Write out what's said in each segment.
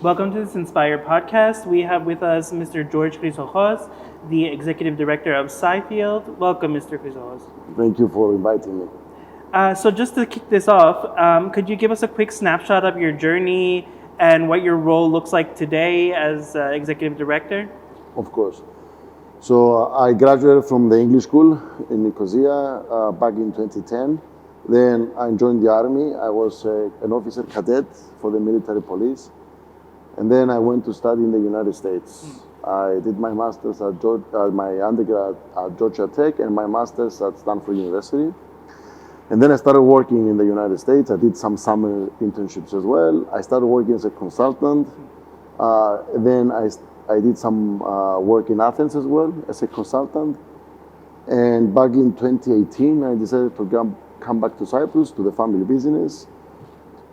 Welcome to this Inspire podcast. We have with us Mr. George Chrysochos, the Executive Director of Cyfield. Welcome, Mr. Chrysochos. Thank you for inviting me. So just to kick this off, could you give us a quick snapshot of your journey and what your role looks like today as Executive Director? Of course. So I graduated from the English school in Nicosia back in 2010. Then I joined the army. I was an officer cadet for the military police. And then I went to study in the United States. I did my master's at my undergrad at Georgia Tech and my master's at Stanford University. And then I started working in the United States. I did some summer internships as well. I started working as a consultant. Then I did some work in Athens as well as a consultant. And back in 2018, I decided to come back to Cyprus, to the family business,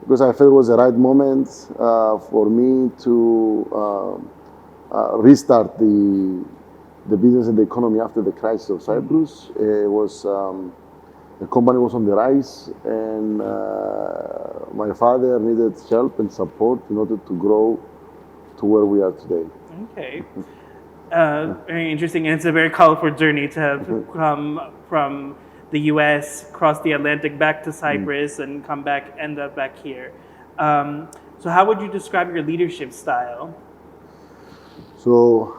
because I felt it was the right moment for me to restart the business and the economy after the crisis of Cyprus. It was the company was on the rise, and my father needed help and support in order to grow to where we are today. Okay. Very interesting, and it's a very colorful journey to have come from the U.S., cross the Atlantic back to Cyprus, and end up back here. So how would you describe your leadership style? So,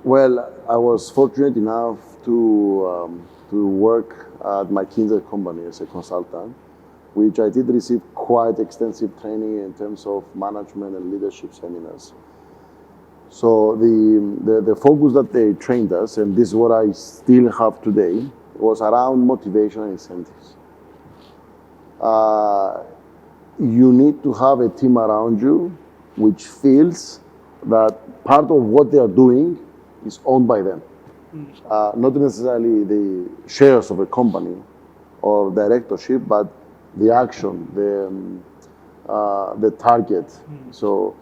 well, I was fortunate enough to work at my McKinsey company as a consultant, which I did receive quite extensive training in terms of management and leadership seminars. So the focus that they trained us, and this is what I still have today, was around motivation and incentives. You need to have a team around you which feels that part of what they are doing is owned by them. Not necessarily the shares of a company or directorship, but the action, the target. So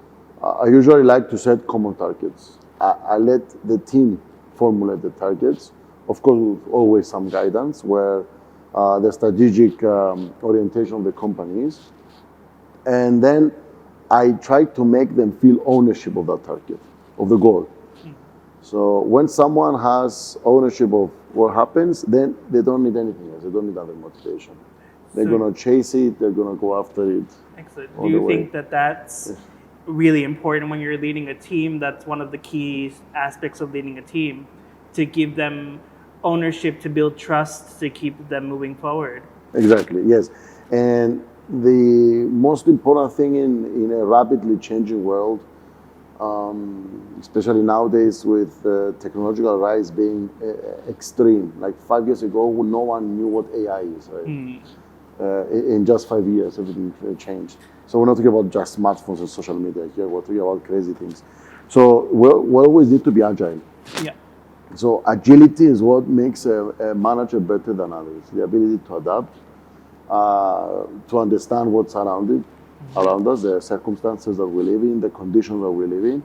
I usually like to set common targets. I let the team formulate the targets. Of course, with always some guidance where the strategic orientation of the company is. And then I try to make them feel ownership of that target, of the goal. So when someone has ownership of what happens, then they don't need anything else. They don't need other motivation. They're going to chase it. They're going to go after it. Excellent. Do you think that that's really important when you're leading a team? That's one of the key aspects of leading a team, to give them ownership, to build trust, to keep them moving forward. Exactly, yes. And the most important thing in a rapidly changing world, especially nowadays with technological rise being extreme. Like 5 years ago, no one knew what AI is, right? In just 5 years, everything changed. So we're not talking about just smartphones and social media here. We're talking about crazy things. So we always need to be agile. Yeah. So agility is what makes a manager better than others. The ability to adapt, to understand what's around us, the circumstances that we live in, the conditions that we live in,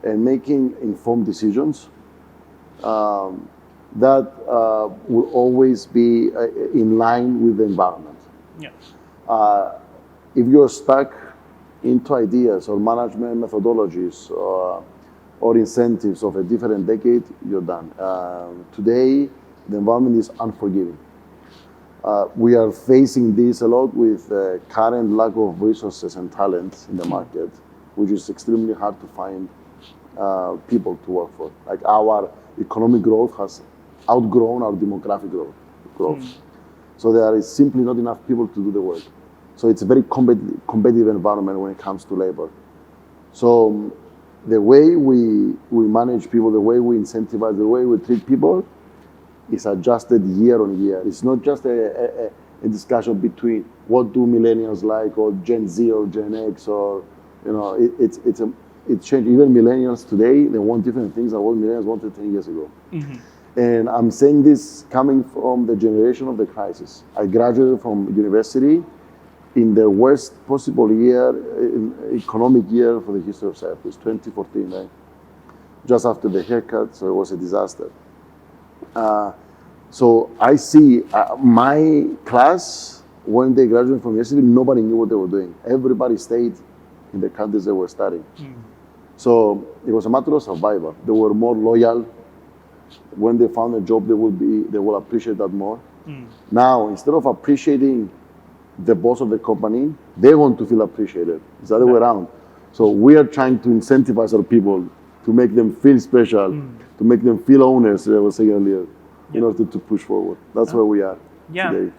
and making informed decisions that will always be in line with the environment. Yeah. If you're stuck into ideas or management methodologies or incentives of a different decade, you're done. Today, the environment is unforgiving. We are facing this a lot with current lack of resources and talent in the market, which is extremely hard to find people to work for. Like our economic growth has outgrown our demographic growth. So there is simply not enough people to do the work. So it's a very competitive environment when it comes to labor. So the way we manage people, the way we incentivize, the way we treat people is adjusted year on year. It's not just a discussion between what do millennials like, or Gen Z or Gen X, or it's changed. Even millennials today, they want different things than what millennials wanted 10 years ago. And I'm saying this coming from the generation of the crisis. I graduated from university in the worst possible year, economic year for the history of Cyprus, 2014, right? Just after the haircut, so it was a disaster. So I see my class, when they graduated from university, nobody knew what they were doing. Everybody stayed in the countries they were studying. So it was a matter of survival. They were more loyal. When they found a job, they will appreciate that more. Now, instead of appreciating the boss of the company, they want to feel appreciated. It's the other way around. So we are trying to incentivize our people to make them feel special, to make them feel owners, as I was saying earlier, in order to push forward. That's where we are today.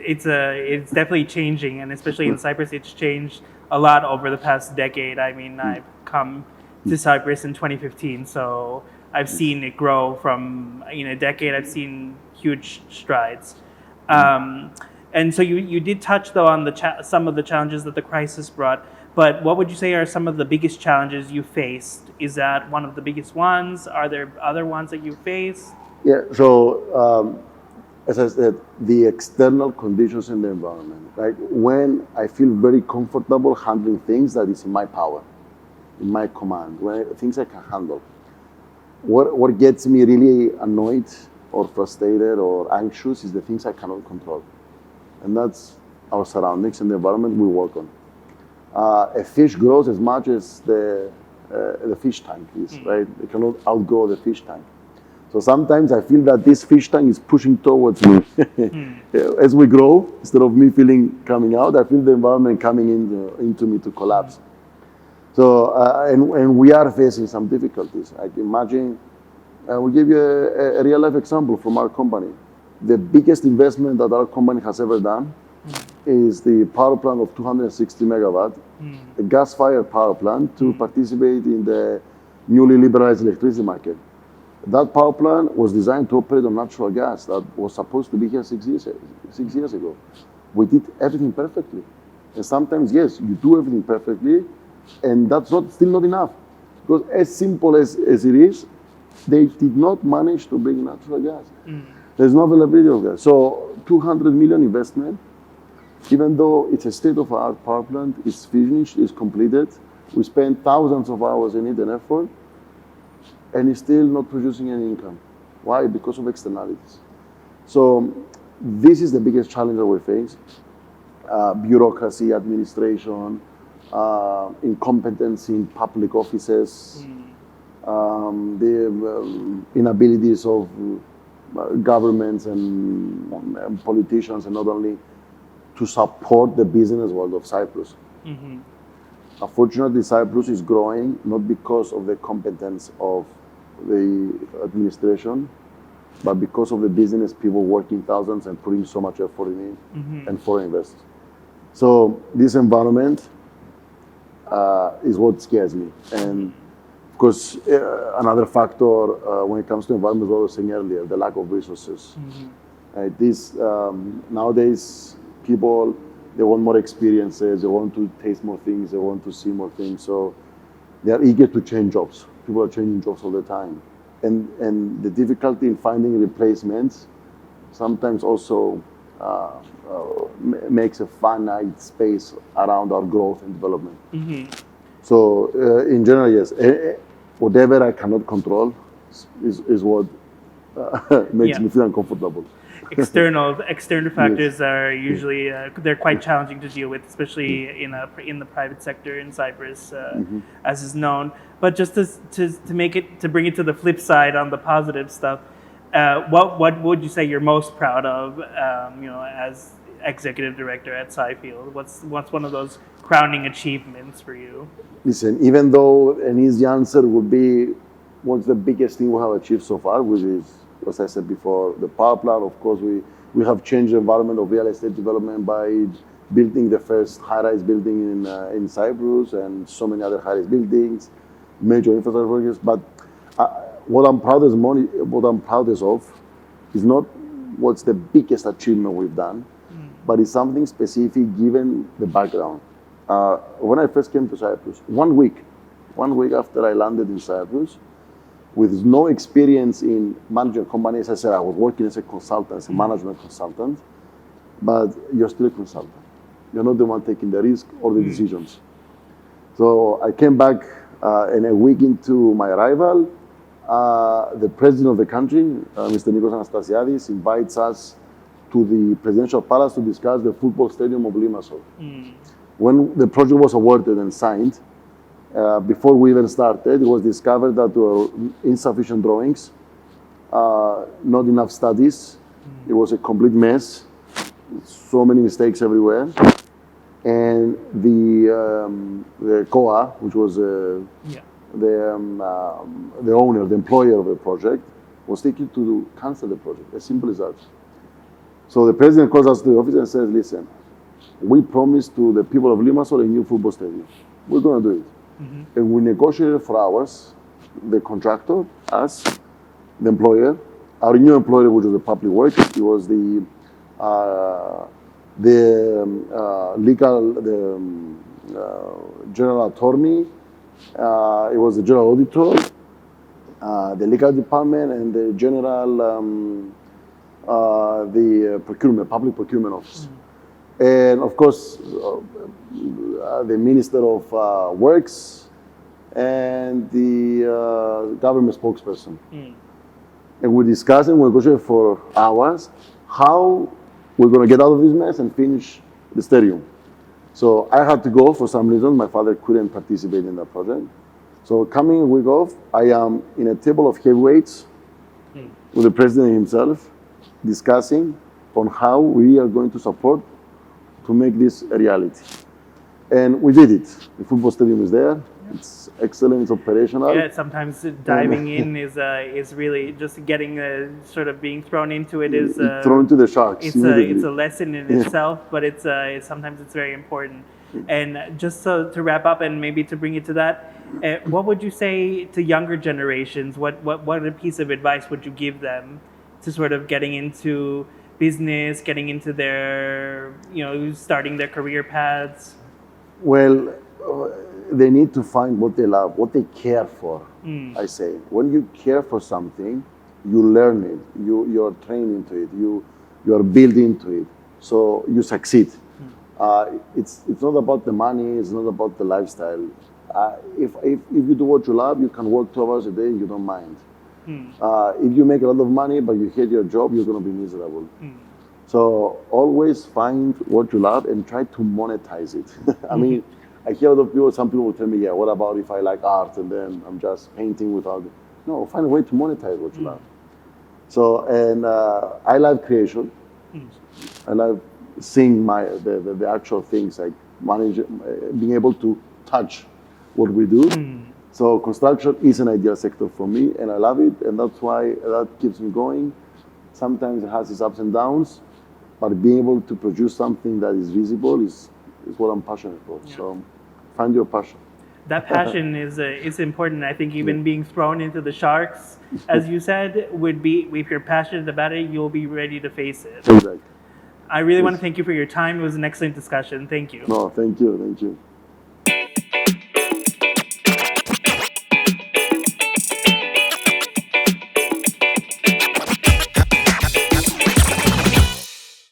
It's definitely changing, and especially in Cyprus, it's changed a lot over the past decade. I mean, I've come to Cyprus in 2015, so I've seen it grow from, in a decade. I've seen huge strides. And so you did touch, though, on some of the challenges that the crisis brought. But what would you say are some of the biggest challenges you faced? Is that one of the biggest ones? Are there other ones that you face? Yeah, so as I said, the external conditions in the environment, right? When I feel very comfortable handling things that is in my power, in my command, things I can handle. What gets me really annoyed or frustrated or anxious is the things I cannot control. And that's our surroundings and the environment we work on. A fish grows as much as the fish tank is, right? They cannot outgrow the fish tank. So sometimes I feel that this fish tank is pushing towards me. As we grow, instead of me feeling coming out, I feel the environment coming into me to collapse. So, and we are facing some difficulties. I can imagine, we'll give you a real life example from our company. The biggest investment that our company has ever done is the power plant of 260 megawatt, a gas-fired power plant to participate in the newly liberalized electricity market. That power plant was designed to operate on natural gas that was supposed to be here 6 years ago. We did everything perfectly. And sometimes, yes, you do everything perfectly, and that's still not enough. Because as simple as it is, they did not manage to bring natural gas. There's no availability of gas. So 200 million investment, even though it's a state-of-the-art power plant, it's finished, it's completed. We spent thousands of hours in it and effort, and it's still not producing any income. Why? Because of externalities. So this is the biggest challenge that we face. Bureaucracy, administration, incompetence in public offices, the inabilities of governments and politicians, and not only to support the business world of Cyprus. Unfortunately, Cyprus is growing not because of the competence of the administration, but because of the business people working thousands and putting so much effort in it, and foreign investors. So this environment is what scares me. And of course, another factor when it comes to environment, what I was saying earlier, the lack of resources. Nowadays, people, they want more experiences, they want to taste more things, they want to see more things. So they are eager to change jobs. People are changing jobs all the time. And the difficulty in finding replacements sometimes also makes a finite space around our growth and development. So in general, yes, whatever I cannot control is what makes me feel uncomfortable. External factors are usually they're quite challenging to deal with, especially in the private sector in Cyprus, as is known. But just to bring it to the flip side on the positive stuff, what would you say you're most proud of, as executive director at Cyfield? What's one of those crowning achievements for you? Listen, even though an easy answer would be what's the biggest thing we have achieved so far, which is, as I said before, the power plant. Of course, we have changed the environment of real estate development by building the first high-rise building in Cyprus and so many other high-rise buildings, major infrastructure projects. But what I'm proudest of is not what's the biggest achievement we've done, but it's something specific given the background. When I first came to Cyprus, 1 week after I landed in Cyprus, with no experience in managing a company, as I said, I was working as a consultant, as a management consultant, but you're still a consultant. You're not the one taking the risk or the decisions. So I came back, and a week into my arrival, the president of the country, Mr. Nikos Anastasiadis, invites us to the presidential palace to discuss the football stadium of Limassol. When the project was awarded and signed, before we even started, it was discovered that there were insufficient drawings, not enough studies. It was a complete mess, so many mistakes everywhere. And the COA, which was Yeah. the owner, the employer of the project, was thinking to cancel the project, as simple as that. So the president calls us to the office and says, listen, we promised to the people of Limassol a new football stadium. We're going to do it. And we negotiated for hours, the contractor, us, the employer, our new employer, which was the public works, it was the legal, general attorney, it was the general auditor, the legal department, and the general, the procurement, public procurement office. And of course, the Minister of Works and the government spokesperson. And we discussed and we negotiated for hours how we're going to get out of this mess and finish the stadium. So I had to go for some reason. My father couldn't participate in that project. So coming a week off, I am in a table of heavyweights with the president himself, discussing on how we are going to support to make this a reality. And we did it. The football stadium is there. It's excellent. It's operational. Yeah, sometimes diving in is really just getting sort of being thrown into it is thrown to the sharks. It's a lesson in itself, but it's sometimes it's very important. And just to wrap up and maybe to bring it to that, what would you say to younger generations? What a piece of advice would you give them to sort of getting into business, getting into their starting their career paths? Well, they need to find what they love, what they care for. I say, when you care for something, you learn it. You're trained into it. You are built into it. So you succeed. It's not about the money. It's not about the lifestyle. If you do what you love, you can work 12 hours a day and you don't mind. If you make a lot of money but you hate your job, you're going to be miserable. So always find what you love and try to monetize it. I mean, I hear a lot of people, some people will tell me, yeah, what about if I like art and then I'm just painting without it? No, find a way to monetize what you love. So, and I love creation. I love seeing the actual things, like being able to touch what we do. So construction is an ideal sector for me, and I love it, and that's why that keeps me going. Sometimes it has its ups and downs, but being able to produce something that is visible is what I'm passionate for. Yeah. So find your passion. That passion is important. I think even being thrown into the sharks, as you said, would be, if you're passionate about it, you'll be ready to face it. Exactly. I really want to thank you for your time. It was an excellent discussion. Thank you. No, thank you. Thank you.